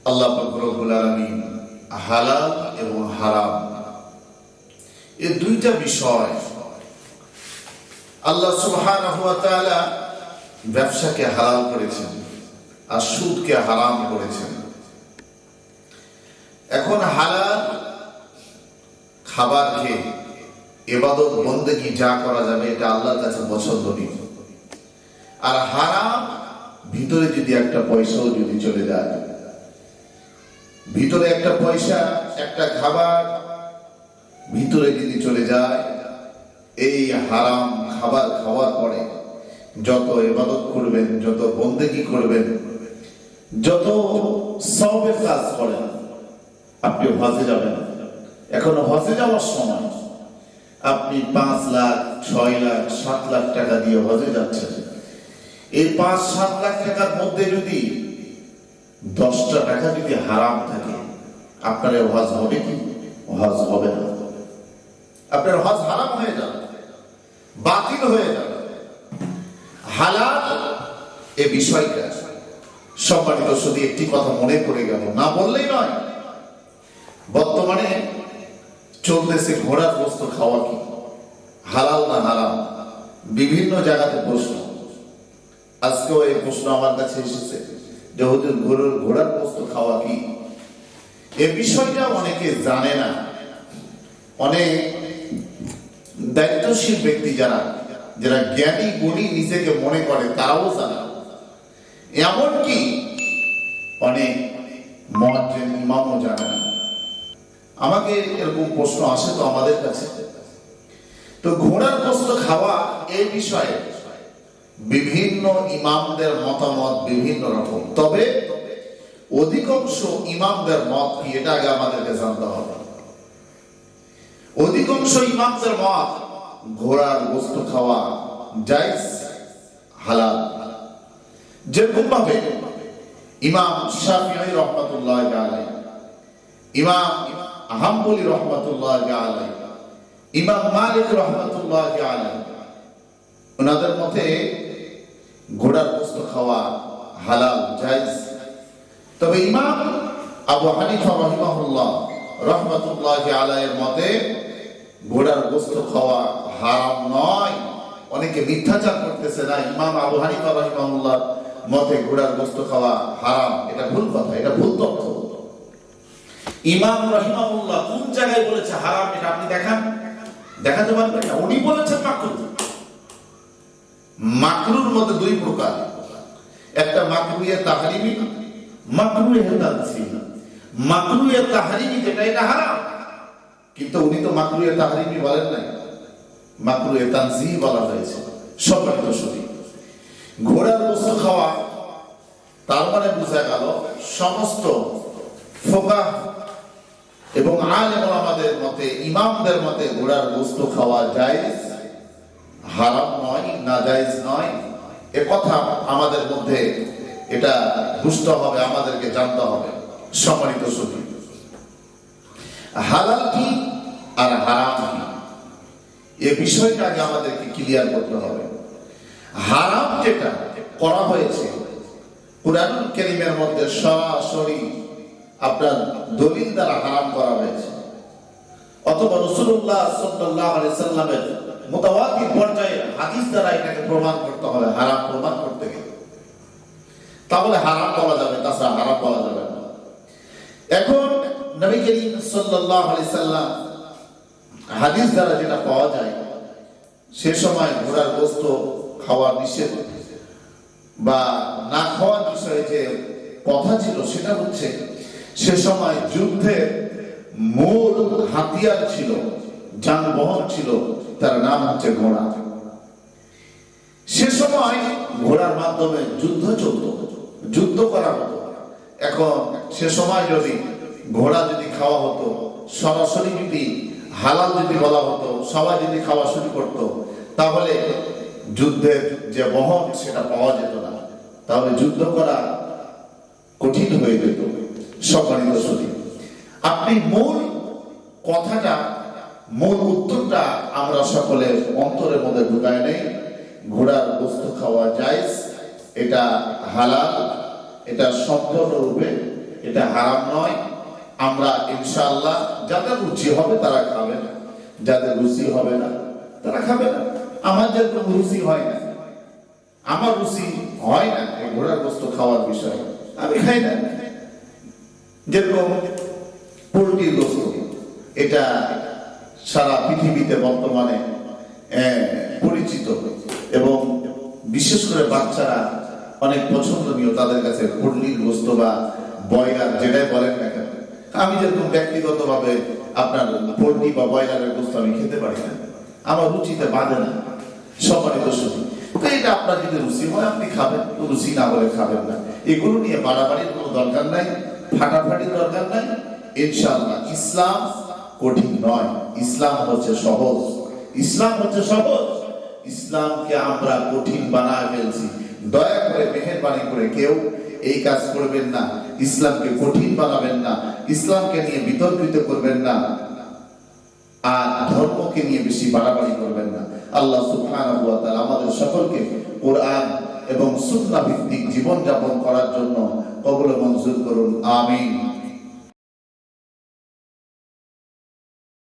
আল্লাহ পাক রব্বুল আলামিন হালাল এবং হারাম এই দুইটা বিষয় আল্লাহ সুবহানাহু ওয়া তাআলা ব্যবসাকে হালাল করেছেন আর সুদকে হারাম করেছেন। এখন হালাল খাবার খেয়ে ইবাদত বন্দেগী যা করা যাবে এটা আল্লাহর কাছে পছন্দনীয়, আর হারাম ভিতরে যদি একটা পয়সাও যদি চলে যায়, ভিতরে একটা পয়সা একটা খাবার ভিতরে যদি চলে যায়, এই হারাম খাবার খাওয়ার পরে যত ইবাদত করবেন, যত বন্দেগী করবেন, যত সওয়াবের কাজ করেন, আপনি হজে যাবেন, এখন হজে যাওয়ার সময় আপনি 5 লাখ 6 লাখ 7 লাখ টাকা দিয়ে হজে যাচ্ছেন। এই 5-7 লাখ টাকার মধ্যে যদি 10টা টাকা যদি হারাম থাকে, আপনার হজ হবে কি? হজ হবে না। আপনার হজ হারাম হয়ে যাবে, বাতিল হয়ে যাবে। হালাল এ বিষয়টা সম্মানিত, শুধু একটি কথা মনে পড়ে গেল, না বললেই নয়। বর্তমানে চলতেছে ঘোড়ার গোশত খাওয়া কি হালাল না হারাম, বিভিন্ন জায়গাতে প্রশ্ন। আজকেও এই প্রশ্ন আমার কাছে এসেছে যে হুজুর ঘোড়ার গোশত খাওয়া কি? এ বিষয়টা অনেকে জানে না। অনেক দায়িত্বশীল ব্যক্তি যারা জ্ঞানী গুণী নিজেকে মনে করে তারাও জানে, এমনকি অনেক মুয়াজ্জিন ইমামও জানে না। আমাকে এরকম প্রশ্ন আসে তো আমাদের কাছে। তো ঘোড়ার গোশত খাওয়া এই বিষয়ে বিভিন্ন ইমামদের মতামত বিভিন্ন রকম, তবে অধিকাংশ ইমামদের মত কি এটা আগে আমাদেরকে জানতে হবে। অধিকাংশ ইমামদের মত ঘোড়ার গোশত খাওয়া জায়েজ, হালাল। যেরকম ভাবে ইমাম শাফিঈ রাহমাতুল্লাহি আলাইহি, ইমাম হাম্বলি রাহমাতুল্লাহি আলাইহি, ইমাম মালিক রাহমাতুল্লাহি আলাইহি, ওনাদের মতে ঘোড়ার গোশত খাওয়া হালাল জায়েজ। তবে ইমাম আবু হানিফা রাহিমাহুল্লাহ রাহমাতুল্লাহি আলাইহির মতে ঘোড়ার গোশত খাওয়া হারাম নয়। অনেকে মিথ্যাচার করতেছে না, ইমাম আবু হানিফা রাহিমাহুল্লাহ মতে ঘোড়ার গোশত খাওয়া হারাম, এটা ভুল কথা, এটা ভুল তথ্য। ইমাম রাহিমাহুল্লাহ কোন জায়গায় বলেছে হারাম এটা আপনি দেখাতে পারবেন না। উনি বলেছেন মাকরুহ। মাকরুর মধ্যে দুই প্রকার, একটা মাকরুহে তাহরিমি, মাকরুহে তানজিহি। মাকরুহে তাহরিমি যেটা এটা হারাম, কিন্তু উনি তো মাকরুহে তাহরিমি বলেন নাই, মাকরুহে তানজিহি বলা হয়েছে। সম্মানিত শুনি, ঘোড়ার গোশত খাওয়া তার মানে বোঝা গেল সমস্ত ফুকাহ এবং আলেম ওলামাদের মতে, ইমামদের মতে ঘোড়ার গোশত খাওয়া জায়েজ, হারাম নয়, নাজায়েজ নয়। এ কথা আমাদের মধ্যে এটা বুঝতে হবে, আমাদেরকে জানতে হবে। সম্মানিত সুধী, হালাল কি আর হারাম কি এ বিষয়টা আগে আমাদেরকে ক্লিয়ার করতে হবে। হারাম যেটা করা হয়েছে কুরআনুল কারীমের মধ্যে সরাসরি আপনার দলিল দ্বারা হারাম করা হয়েছে, অথবা রাসূলুল্লাহ সাল্লাল্লাহু আলাইহি সাল্লামের মুতাওয়াতির পর্যায়ে হাদিস দ্বারা এটাকে প্রমাণ করতে হবে। হারাম প্রমাণ করতে গেলে তাহলে হারাম বলা যাবে, তাছাড়া হারাম বলা যাবে না। এখন নবী করিম সাল্লাল্লাহু আলাইহি সাল্লাম হাদিস দ্বারা যেটা পাওয়া যায়, সে সময় ঘোড়ার গোশত খাওয়া নিষেধ বা না খাওয়ার বিষয়ে যে কথা ছিল সেটা হচ্ছে, সে সময় যুদ্ধের মূল হাতিয়ার ছিল, যানবাহন ছিল, তার নাম হচ্ছে ঘোড়া। সে সময় ঘোড়ার মাধ্যমে যুদ্ধ চলত, যুদ্ধ করা হতো। এখন সে সময় যদি ঘোড়া যদি খাওয়া হতো, সরাসরি যদি হালাল যদি বলা হতো, সবাই যদি খাওয়া শুরু করতো, তাহলে যুদ্ধের যে বহন সেটা পাওয়া যেত না, তাহলে যুদ্ধ করা কঠিন হয়ে যেত। সম্মানিত সুধী, আপনি মূল কথাটা, মূল উত্তরটা আমরা সকলের অন্তরের মধ্যে ঢুকায় নেই। ঘোড়ার গোশত খাওয়া জায়েজ, এটা হালাল, এটা সম্পূর্ণরূপে এটা হারাম নয়। আমরা ইনশাআল্লাহ যাদের রুচি হবে তারা খাবেন, যাদের রুচি হবে না তারা খাবে না। আমার যেরকম রুচি হয় না, আমার রুচি হয় না এই ঘোড়ার গোস্ত খাওয়ার বিষয়ে, আমি খাই না। যেরকম পোল্ট্রির গোস্ত, এটা সারা পৃথিবীতে বর্তমানে পরিচিত এবং বিশেষ করে বাচ্চারা অনেক পছন্দনীয় তাদের কাছে পোল্ট্রির গোস্ত বা ব্রয়লার যেটাই বলেন না কেন। আমি যেরকম ব্যক্তিগতভাবে আপনার পোল্ট্রি বা ব্রয়লারের গোস্ত আমি খেতে পারি না, আমার রুচিতে বাঁধে না, সম্মানিত শুধু। তো এটা আপনার যদি রুচি হয় আপনি খাবেন, রুচি না হলে খাবেন না। এগুলো নিয়ে বাড়াবাড়ির কোনো দরকার নাই, ফাটাফাটির দরকার নাই। ইনশাআল্লাহ ইসলাম কঠিন নয়, ইসলাম হচ্ছে সহজ, ইসলাম হচ্ছে সহজ। ইসলামকে আমরা কঠিন বানায় ফেলছি। দয়া করে মেহেরবানি করে কেউ এই কাজ করবেন না, ইসলামকে কঠিন বানাবেন না, ইসলামকে নিয়ে বিতর্কিত করবেন না, আর ধর্মকে নিয়ে বেশি বাড়াবাড়ি করবেন না। আল্লাহ সুবহানাহু ওয়া তাআলা আমাদের সকলকে কোরআন এবং সুন্নাহ ভিত্তিক জীবন যাপন করার জন্য কবুল ও মঞ্জুর করুন, আমিন।